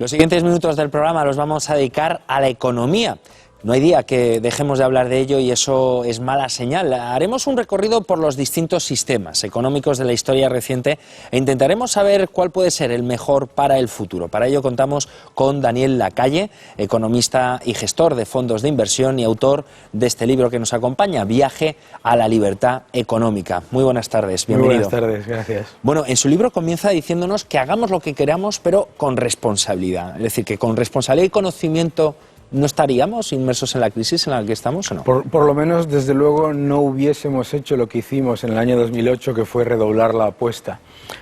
Los siguientes minutos del programa los vamos a dedicar a la economía. No hay día que dejemos de hablar de ello y eso es mala señal. Haremos un recorrido por los distintos sistemas económicos de la historia reciente e intentaremos saber cuál puede ser el mejor para el futuro. Para ello contamos con Daniel Lacalle, economista y gestor de fondos de inversión y autor de este libro que nos acompaña, Viaje a la libertad económica. Muy buenas tardes, bienvenido. Muy buenas tardes, gracias. Bueno, en su libro comienza diciéndonos que hagamos lo que queramos, pero con responsabilidad. Es decir, que con responsabilidad y conocimiento ¿no estaríamos inmersos en la crisis en la que estamos o no? Por lo menos, desde luego, no hubiésemos hecho lo que hicimos en el año 2008, que fue redoblar la apuesta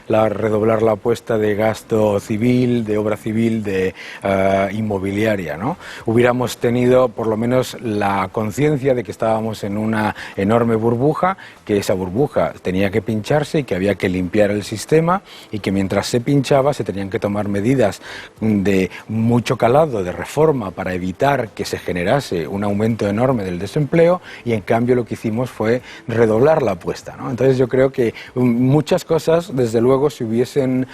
de gasto civil, de obra civil, de inmobiliaria, ¿no? Hubiéramos tenido, por lo menos, la conciencia de que estábamos en una enorme burbuja, que esa burbuja tenía que pincharse y que había que limpiar el sistema y que mientras se pinchaba se tenían que tomar medidas de mucho calado, de reforma, para evitar que se generase un aumento enorme del desempleo, y en cambio lo que hicimos fue redoblar la apuesta, ¿no? Entonces yo creo que muchas cosas, desde luego, se hubiesen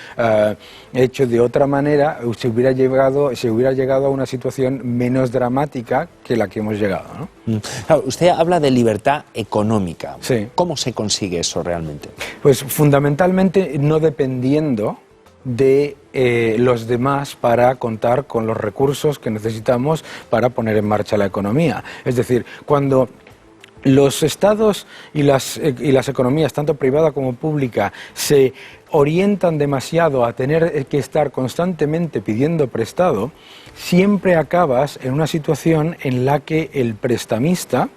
hecho de otra manera, se hubiera llegado a una situación menos dramática que la que hemos llegado, ¿no? Claro, usted habla de libertad económica. Sí. ¿Cómo se consigue eso realmente? Pues fundamentalmente no dependiendo de los demás para contar con los recursos que necesitamos para poner en marcha la economía. Es decir, cuando los estados y las economías, tanto privada como pública, se orientan demasiado a tener que estar constantemente pidiendo prestado, siempre acabas en una situación en la que el prestamista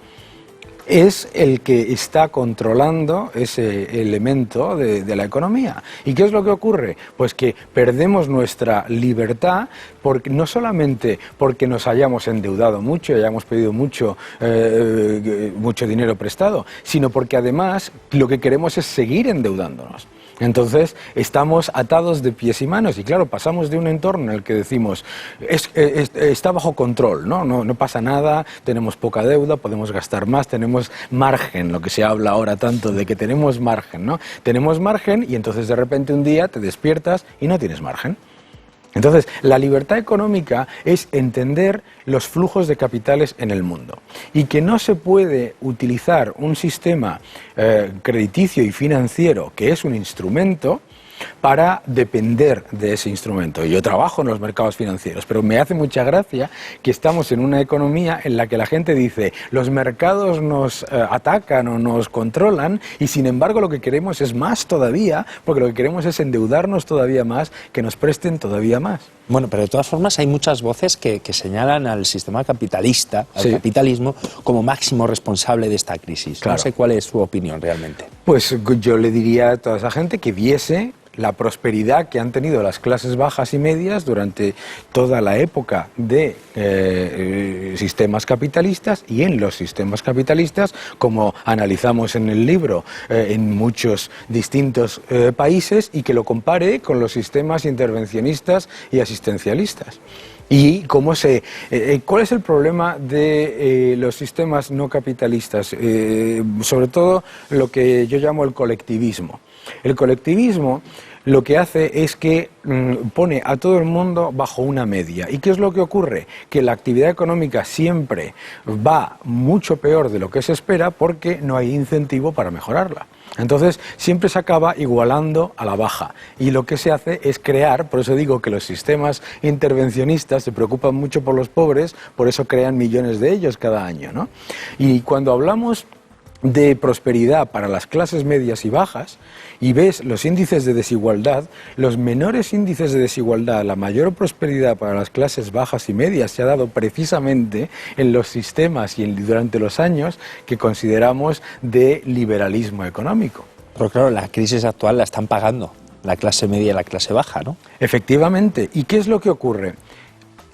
es el que está controlando ese elemento de la economía. ¿Y qué es lo que ocurre? Pues que perdemos nuestra libertad, no solamente porque nos hayamos endeudado mucho y hayamos pedido mucho dinero prestado, sino porque además lo que queremos es seguir endeudándonos. Entonces estamos atados de pies y manos y claro, pasamos de un entorno en el que decimos está bajo control, no pasa nada, tenemos poca deuda, podemos gastar más, tenemos margen, lo que se habla ahora tanto de que tenemos margen, ¿no? Tenemos margen y entonces de repente un día te despiertas y no tienes margen. Entonces, la libertad económica es entender los flujos de capitales en el mundo y que no se puede utilizar un sistema crediticio y financiero, que es un instrumento, para depender de ese instrumento. Yo trabajo en los mercados financieros, pero me hace mucha gracia que estamos en una economía en la que la gente dice los mercados nos atacan o nos controlan y sin embargo lo que queremos es más todavía, porque lo que queremos es endeudarnos todavía más, que nos presten todavía más. Bueno, pero de todas formas hay muchas voces que señalan al sistema capitalista, al capitalismo, como máximo responsable de esta crisis. Claro. No sé cuál es su opinión realmente. Pues yo le diría a toda esa gente que viese la prosperidad que han tenido las clases bajas y medias durante toda la época de sistemas capitalistas, y en los sistemas capitalistas, como analizamos en el libro, en muchos distintos países, y que lo compare con los sistemas intervencionistas y asistencialistas. ¿Y cuál es el problema de los sistemas no capitalistas? Sobre todo lo que yo llamo el colectivismo. El colectivismo lo que hace es que pone a todo el mundo bajo una media. ¿Y qué es lo que ocurre? Que la actividad económica siempre va mucho peor de lo que se espera porque no hay incentivo para mejorarla. Entonces siempre se acaba igualando a la baja y lo que se hace es crear, por eso digo que los sistemas intervencionistas se preocupan mucho por los pobres, por eso crean millones de ellos cada año, ¿no? Y cuando hablamos de prosperidad para las clases medias y bajas y ves los índices de desigualdad, los menores índices de desigualdad, la mayor prosperidad para las clases bajas y medias se ha dado precisamente en los sistemas y durante los años que consideramos de liberalismo económico. Pero claro, la crisis actual la están pagando la clase media y la clase baja, ¿no? Efectivamente. ¿Y qué es lo que ocurre?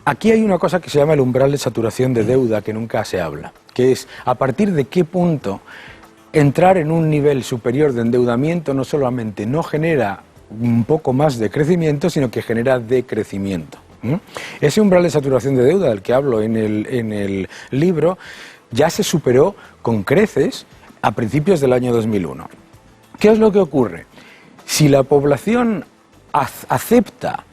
Aquí hay una cosa que se llama el umbral de saturación de deuda, que nunca se habla, que es a partir de qué punto entrar en un nivel superior de endeudamiento no solamente no genera un poco más de crecimiento, sino que genera decrecimiento. Ese umbral de saturación de deuda del que hablo en el libro ya se superó con creces a principios del año 2001. ¿Qué es lo que ocurre? Si la población acepta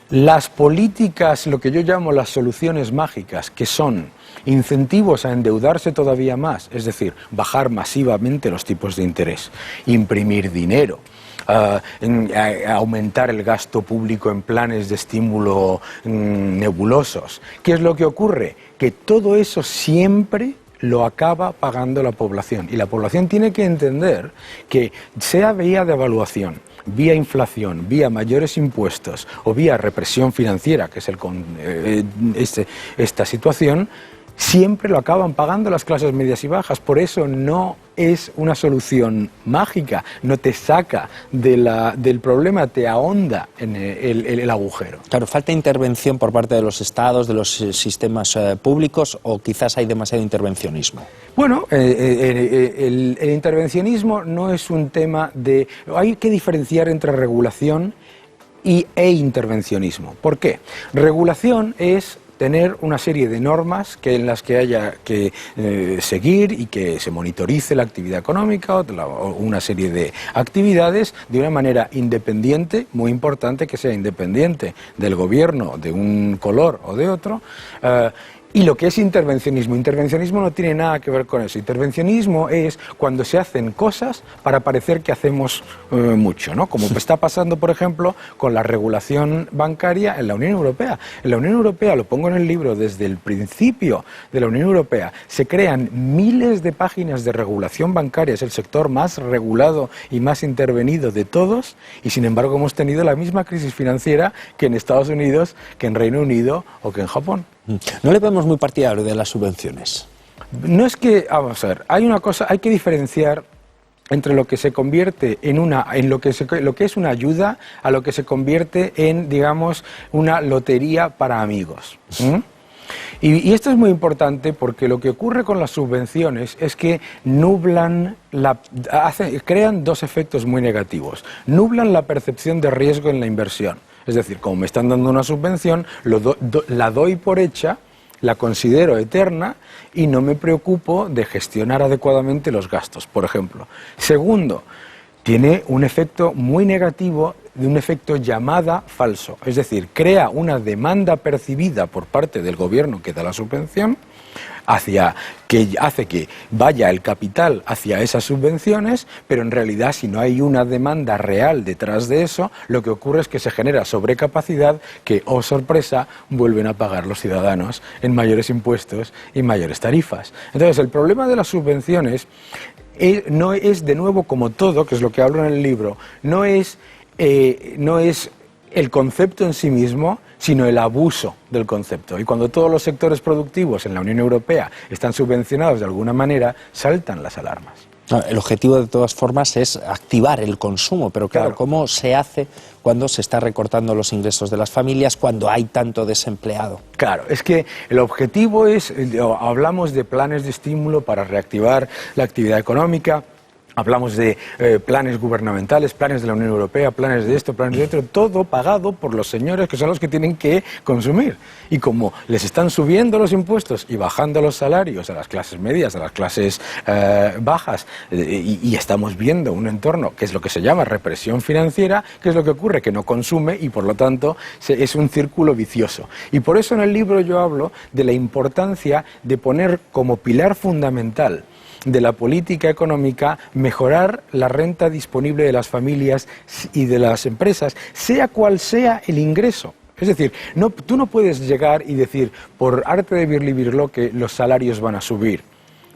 Las políticas, lo que yo llamo las soluciones mágicas, que son incentivos a endeudarse todavía más, es decir, bajar masivamente los tipos de interés, imprimir dinero, aumentar el gasto público en planes de estímulo nebulosos. ¿Qué es lo que ocurre? Que todo eso siempre lo acaba pagando la población. Y la población tiene que entender que sea vía devaluación, vía inflación, vía mayores impuestos o vía represión financiera, que es esta situación, siempre lo acaban pagando las clases medias y bajas. Por eso no es una solución mágica, no te saca del problema, te ahonda en el agujero. Claro, falta intervención por parte de los estados, de los sistemas públicos, o quizás hay demasiado intervencionismo. Bueno, el intervencionismo no es un tema de... Hay que diferenciar entre regulación e intervencionismo. ¿Por qué? Regulación es tener una serie de normas en las que haya que seguir y que se monitorice la actividad económica o una serie de actividades de una manera independiente, muy importante que sea independiente del gobierno de un color o de otro. Y lo que es intervencionismo no tiene nada que ver con eso. Intervencionismo es cuando se hacen cosas para parecer que hacemos mucho, ¿no? Como está pasando, por ejemplo, con la regulación bancaria en la Unión Europea. En la Unión Europea, lo pongo en el libro, desde el principio de la Unión Europea, se crean miles de páginas de regulación bancaria, es el sector más regulado y más intervenido de todos, y sin embargo hemos tenido la misma crisis financiera que en Estados Unidos, que en Reino Unido o que en Japón. No le vemos muy partidario de las subvenciones. No es que, vamos a ver, hay una cosa, hay que diferenciar entre lo que se convierte en lo que es una ayuda a lo que se convierte en, digamos, una lotería para amigos. Y esto es muy importante porque lo que ocurre con las subvenciones es que crean dos efectos muy negativos. Nublan la percepción de riesgo en la inversión. Es decir, como me están dando una subvención, la doy por hecha, la considero eterna y no me preocupo de gestionar adecuadamente los gastos, por ejemplo. Segundo, tiene un efecto muy negativo, de un efecto llamada falso. Es decir, crea una demanda percibida por parte del gobierno que da la subvención, que hace que vaya el capital hacia esas subvenciones, pero en realidad si no hay una demanda real detrás de eso, lo que ocurre es que se genera sobrecapacidad que, oh sorpresa, vuelven a pagar los ciudadanos en mayores impuestos y mayores tarifas. Entonces, el problema de las subvenciones no es, de nuevo, como todo, que es lo que hablo en el libro, no es el concepto en sí mismo, sino el abuso del concepto. Y cuando todos los sectores productivos en la Unión Europea están subvencionados de alguna manera, saltan las alarmas. El objetivo, de todas formas, es activar el consumo, pero claro, ¿cómo se hace cuando se está recortando los ingresos de las familias, cuando hay tanto desempleado? Claro, es que el objetivo es, hablamos de planes de estímulo para reactivar la actividad económica. Hablamos de planes gubernamentales, planes de la Unión Europea, planes de esto, planes de otro, todo pagado por los señores que son los que tienen que consumir. Y como les están subiendo los impuestos y bajando los salarios a las clases medias, a las clases bajas, y estamos viendo un entorno que es lo que se llama represión financiera, ¿qué es lo que ocurre? Que no consume y por lo tanto es un círculo vicioso. Y por eso en el libro yo hablo de la importancia de poner como pilar fundamental de la política económica mejorar la renta disponible de las familias y de las empresas, sea cual sea el ingreso. Es decir, tú no puedes llegar y decir, por arte de birlibirlo, que los salarios van a subir,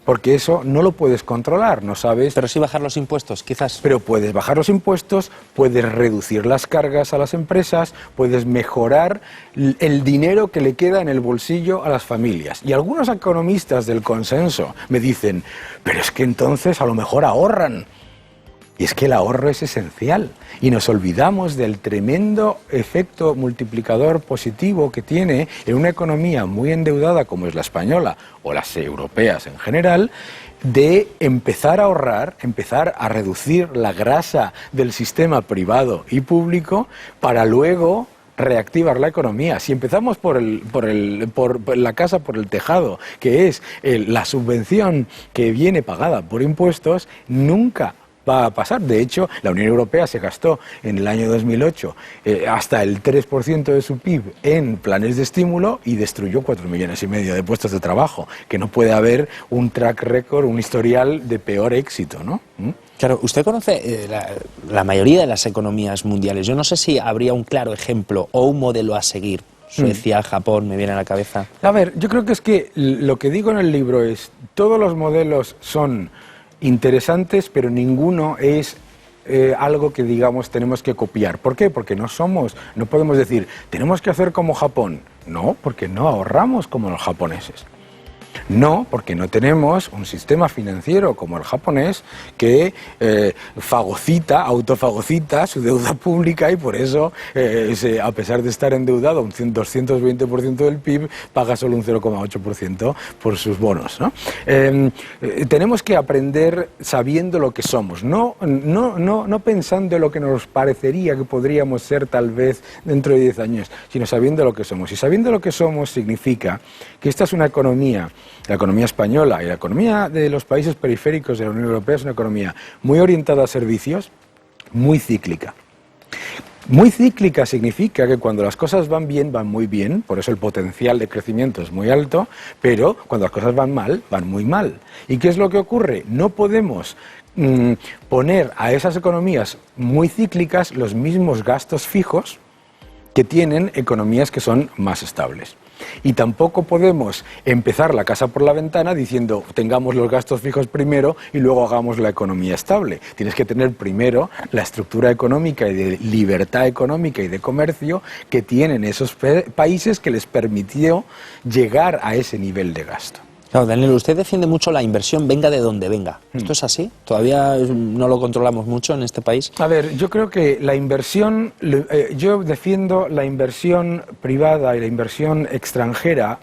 porque eso no lo puedes controlar, no sabes. Pero sí bajar los impuestos, quizás. Pero puedes bajar los impuestos, puedes reducir las cargas a las empresas, puedes mejorar el dinero que le queda en el bolsillo a las familias. Y algunos economistas del consenso me dicen, pero es que entonces a lo mejor ahorran. Y es que el ahorro es esencial y nos olvidamos del tremendo efecto multiplicador positivo que tiene en una economía muy endeudada como es la española o las europeas en general, de empezar a ahorrar, empezar a reducir la grasa del sistema privado y público para luego reactivar la economía. Si empezamos por la casa por el tejado, que es la subvención que viene pagada por impuestos, nunca va a pasar. De hecho, la Unión Europea se gastó en el año 2008 hasta el 3% de su PIB en planes de estímulo y destruyó 4,5 millones de puestos de trabajo, que no puede haber un track record, un historial de peor éxito, ¿no? Claro, usted conoce la mayoría de las economías mundiales. Yo no sé si habría un claro ejemplo o un modelo a seguir. Suecia, Japón, me viene a la cabeza. A ver, yo creo que es que lo que digo en el libro es, todos los modelos son interesantes, pero ninguno es algo que, digamos, tenemos que copiar. ¿Por qué? Porque no podemos decir, tenemos que hacer como Japón. No, porque no ahorramos como los japoneses. No, porque no tenemos un sistema financiero como el japonés que autofagocita su deuda pública y por eso, a pesar de estar endeudado un 220% del PIB, paga solo un 0,8% por sus bonos, ¿no? Tenemos que aprender sabiendo lo que somos, no pensando en lo que nos parecería que podríamos ser tal vez dentro de 10 años, sino sabiendo lo que somos. Y sabiendo lo que somos significa que esta es una economía, la economía española y la economía de los países periféricos de la Unión Europea es una economía muy orientada a servicios, muy cíclica. Muy cíclica significa que cuando las cosas van bien, van muy bien, por eso el potencial de crecimiento es muy alto, pero cuando las cosas van mal, van muy mal. ¿Y qué es lo que ocurre? No podemos poner a esas economías muy cíclicas los mismos gastos fijos que tienen economías que son más estables. Y tampoco podemos empezar la casa por la ventana diciendo tengamos los gastos fijos primero y luego hagamos la economía estable. Tienes que tener primero la estructura económica y de libertad económica y de comercio que tienen esos países que les permitió llegar a ese nivel de gasto. Claro, Daniel, usted defiende mucho la inversión venga de donde venga. ¿Esto es así? ¿Todavía no lo controlamos mucho en este país? A ver, yo creo que la inversión, yo defiendo la inversión privada y la inversión extranjera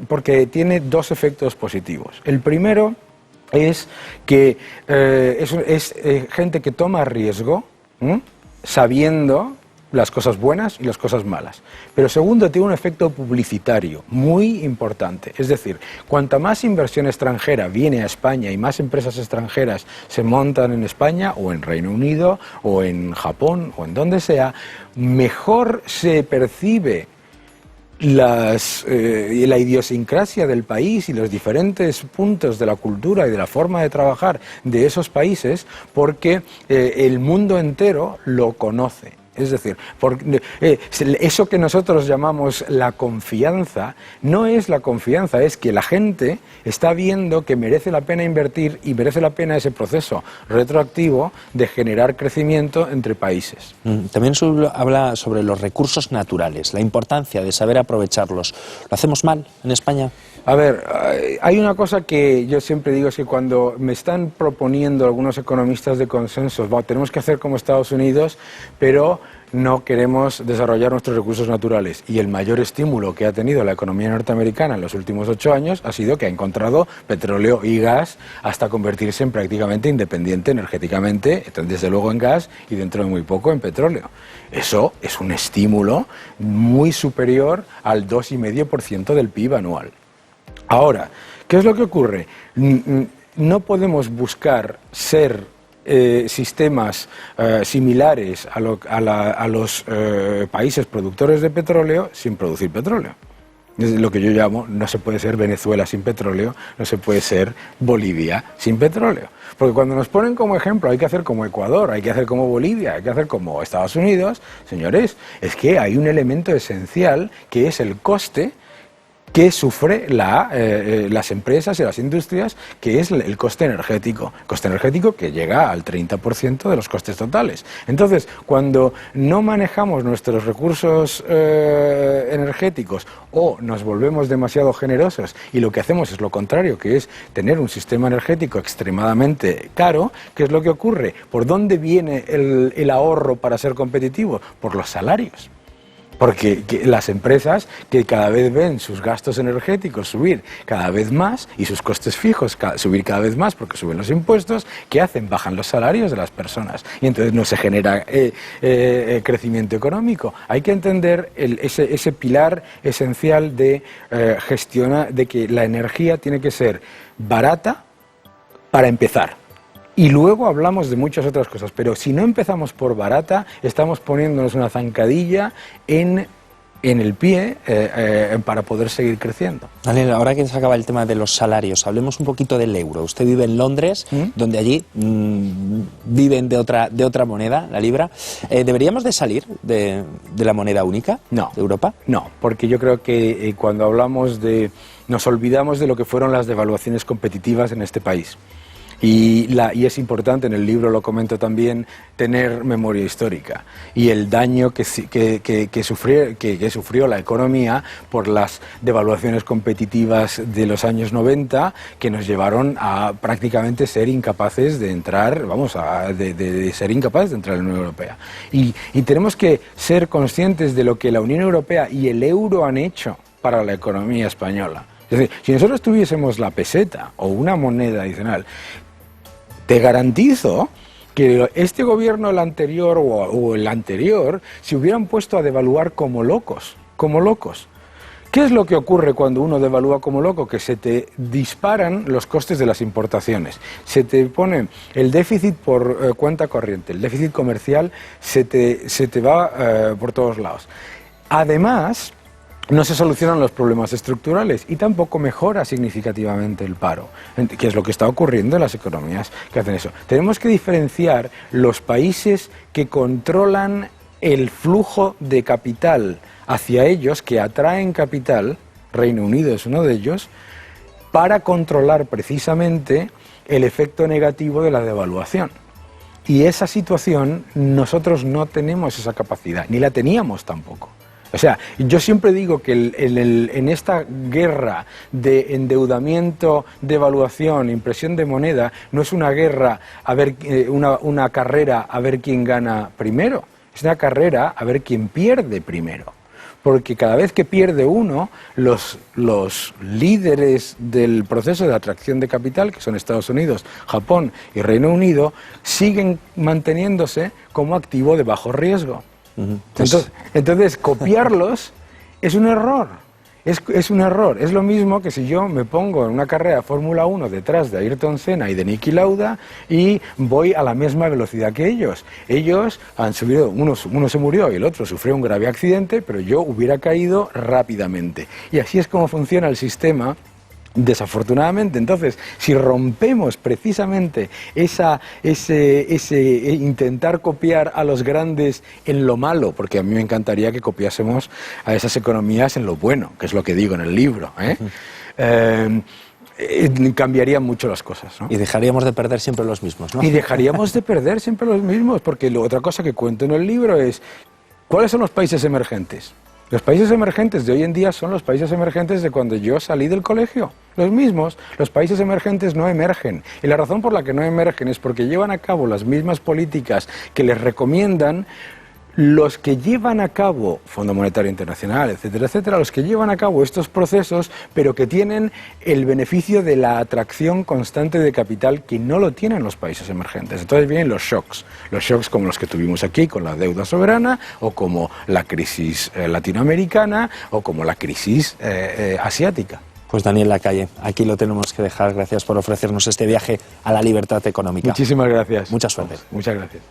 porque tiene dos efectos positivos. El primero es que es gente que toma riesgo, sabiendo las cosas buenas y las cosas malas. Pero segundo, tiene un efecto publicitario muy importante. Es decir, cuanta más inversión extranjera viene a España y más empresas extranjeras se montan en España o en Reino Unido o en Japón o en donde sea, mejor se percibe la idiosincrasia del país y los diferentes puntos de la cultura y de la forma de trabajar de esos países porque el mundo entero lo conoce. Es decir, eso que nosotros llamamos la confianza, no es la confianza, es que la gente está viendo que merece la pena invertir y merece la pena ese proceso retroactivo de generar crecimiento entre países. También habla sobre los recursos naturales, la importancia de saber aprovecharlos. ¿Lo hacemos mal en España? A ver, hay una cosa que yo siempre digo, es que cuando me están proponiendo algunos economistas de consenso, tenemos que hacer como Estados Unidos, pero no queremos desarrollar nuestros recursos naturales. Y el mayor estímulo que ha tenido la economía norteamericana en los últimos 8 años ha sido que ha encontrado petróleo y gas hasta convertirse en prácticamente independiente energéticamente, desde luego en gas y dentro de muy poco en petróleo. Eso es un estímulo muy superior al 2,5% del PIB anual. Ahora, ¿qué es lo que ocurre? No podemos buscar ser sistemas similares a los países productores de petróleo sin producir petróleo. Es lo que yo llamo, no se puede ser Venezuela sin petróleo, no se puede ser Bolivia sin petróleo. Porque cuando nos ponen como ejemplo, hay que hacer como Ecuador, hay que hacer como Bolivia, hay que hacer como Estados Unidos, señores, es que hay un elemento esencial que es el coste que sufre las empresas y las industrias, que es el coste energético que llega al 30% de los costes totales. Entonces, cuando no manejamos nuestros recursos energéticos o nos volvemos demasiado generosos y lo que hacemos es lo contrario, que es tener un sistema energético extremadamente caro, ¿qué es lo que ocurre? ¿Por dónde viene el ahorro para ser competitivo? Por los salarios. Porque las empresas que cada vez ven sus gastos energéticos subir cada vez más y sus costes fijos subir cada vez más porque suben los impuestos, ¿qué hacen? Bajan los salarios de las personas y entonces no se genera crecimiento económico. Hay que entender ese pilar esencial de gestionar, de que la energía tiene que ser barata para empezar Y luego hablamos de muchas otras cosas, pero si no empezamos por barata, estamos poniéndonos una zancadilla en el pie para poder seguir creciendo. Daniel, ahora que se acaba el tema de los salarios, hablemos un poquito del euro. Usted vive en Londres, donde allí viven de otra moneda, la libra. ¿Deberíamos de salir de la moneda única de Europa? No, porque yo creo que cuando hablamos nos olvidamos de lo que fueron las devaluaciones competitivas en este país. Y es importante, en el libro lo comento también, tener memoria histórica y el daño que sufrió la economía por las devaluaciones competitivas de los años 90, que nos llevaron a prácticamente ser incapaces de entrar, de ser incapaces de entrar en la Unión Europea. Y tenemos que ser conscientes de lo que la Unión Europea y el euro han hecho para la economía española. Es decir, si nosotros tuviésemos la peseta o una moneda adicional, te garantizo que este gobierno, el anterior o el anterior, se hubieran puesto a devaluar como locos, como locos. ¿Qué es lo que ocurre cuando uno devalúa como loco? Que se te disparan los costes de las importaciones, se te pone el déficit por cuenta corriente, el déficit comercial se te va por todos lados. Además, no se solucionan los problemas estructurales y tampoco mejora significativamente el paro, que es lo que está ocurriendo en las economías que hacen eso. Tenemos que diferenciar los países que controlan el flujo de capital hacia ellos, que atraen capital, Reino Unido es uno de ellos, para controlar precisamente el efecto negativo de la devaluación. Y esa situación nosotros no tenemos esa capacidad, ni la teníamos tampoco. O sea, yo siempre digo que en esta guerra de endeudamiento, devaluación, impresión de moneda, no es una guerra, una carrera a ver quién gana primero, es una carrera a ver quién pierde primero. Porque cada vez que pierde uno, los líderes del proceso de atracción de capital, que son Estados Unidos, Japón y Reino Unido, siguen manteniéndose como activo de bajo riesgo. Entonces, copiarlos es un error, es un error. Es lo mismo que si yo me pongo en una carrera de Fórmula 1 detrás de Ayrton Senna y de Niki Lauda y voy a la misma velocidad que ellos. Ellos han subido, uno se murió y el otro sufrió un grave accidente, pero yo hubiera caído rápidamente. Y así es como funciona el sistema. Desafortunadamente, entonces, si rompemos precisamente ese intentar copiar a los grandes en lo malo, porque a mí me encantaría que copiásemos a esas economías en lo bueno, que es lo que digo en el libro, cambiarían mucho las cosas, ¿no? Y dejaríamos de perder siempre los mismos, ¿no? Y dejaríamos de perder siempre los mismos, porque otra cosa que cuento en el libro es, ¿cuáles son los países emergentes? Los países emergentes de hoy en día son los países emergentes de cuando yo salí del colegio. Los mismos, los países emergentes no emergen. Y la razón por la que no emergen es porque llevan a cabo las mismas políticas que les recomiendan los que llevan a cabo, Fondo Monetario Internacional, etcétera, etcétera, los que llevan a cabo estos procesos, pero que tienen el beneficio de la atracción constante de capital que no lo tienen los países emergentes. Entonces vienen los shocks como los que tuvimos aquí con la deuda soberana, o como la crisis latinoamericana, o como la crisis asiática. Pues Daniel Lacalle, aquí lo tenemos que dejar. Gracias por ofrecernos este viaje a la libertad económica. Muchísimas gracias. Mucha suerte. Muchas gracias.